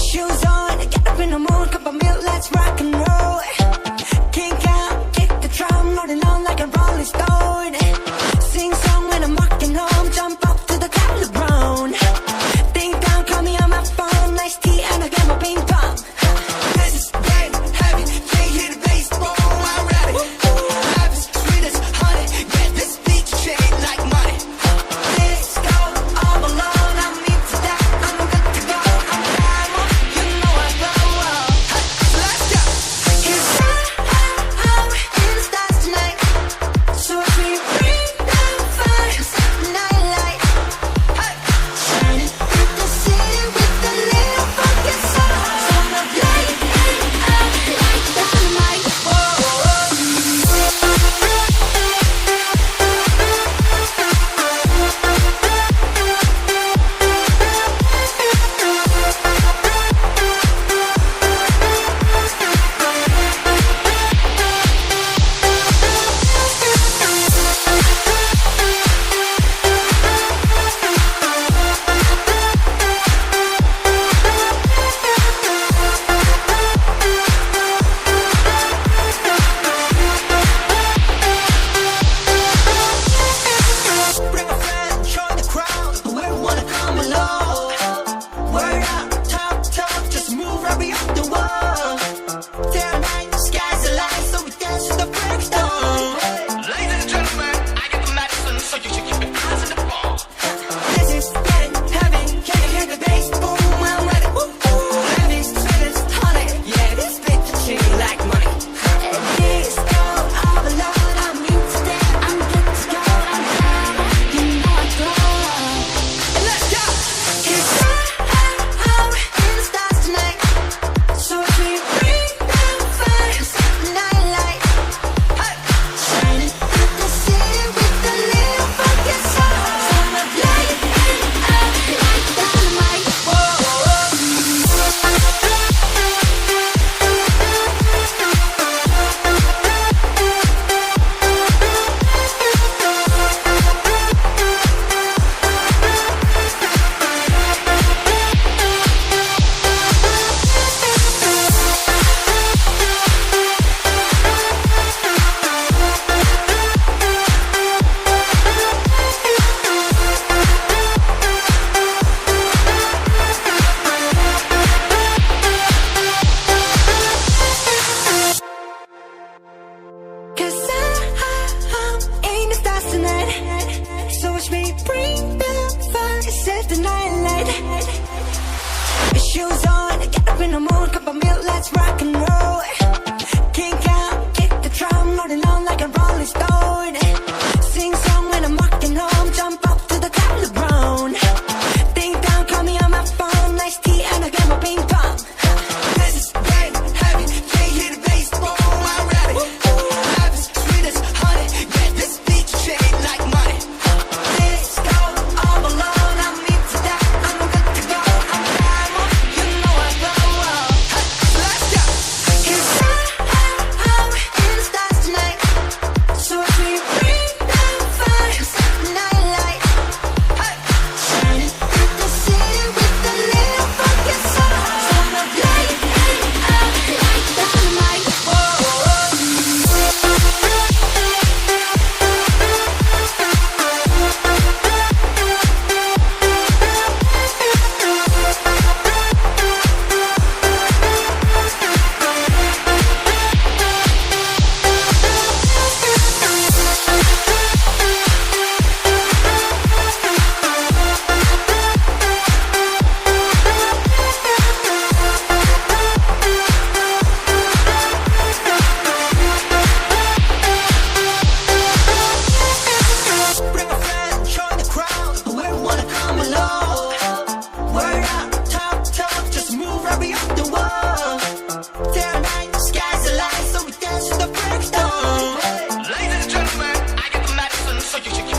Shoes on, get up in the morning, cup of milk, let's rock and roll. Kink out, kick the drum, rolling on like a rolling stone. Sing song when I'm walking home, jump up to the top of the ground. Ding dong, call me on my phone, nice tea and I get my ping pong. This is game heavy, can't hear the bass, boom, I'm ready. Life is sweet as honey, get this beat shade like money. Let's go all alone, I'm into that, I'm good to go. I'm primal, you know I go. Let's go. It's high in the stars tonight, so if we bring the fire, set the night light. Shining through the city with a little fucking sun. So I'm light like dynamite. Bring a friend, join the crowd, we wanna come along. Word up, top, just move right beyond the wall. Day and night, the sky's the line, so we dance to the break of dawn. Ladies and gentlemen, I get the medicine, so you should keep your eyes on the ball. This is getting heavy, can you hear the bass? Boom, I'm ready. Heavy, sweet as honey, yeah, this beat the shit like money. And this go all alone, I'm into that, I'm good to go. I'm down, you know I go. And let's go. It's high in the stars tonight, so if we bring the fire, set the night light. Shining through the city with a little fucking sun. So I'm light like dynamite. Cause I'm in the stars tonight, so watch me bring the fire, set the night light. Shoes on, get up in the morning, cup of milk, let's rock and roll. Kink out, kick the drum, rolling on like a rolling stone. Sing song when I'm walking home, jump up to the top of the ground. Ding dong, call me on my phone, nice tea and I get my ping pong. This is game heavy, can't hear the bass, boom, I'm ready. Life is sweet as honey, get this beat shade like money. Let's go all alone, I'm into that, I'm good to go. I'm primal, you know I go. Let's go. It's high in the stars tonight, so if we bring the fire, set the night light. Shining through the city with a little fucking sun. So I'm light like dynamite. Bring a friend, join the crowd, we wanna come along. Word up, top, just move right beyond the wall. Day and night, the sky's the line, so we dance to the break of dawn. Ladies and gentlemen, I get the medicine, so you should keep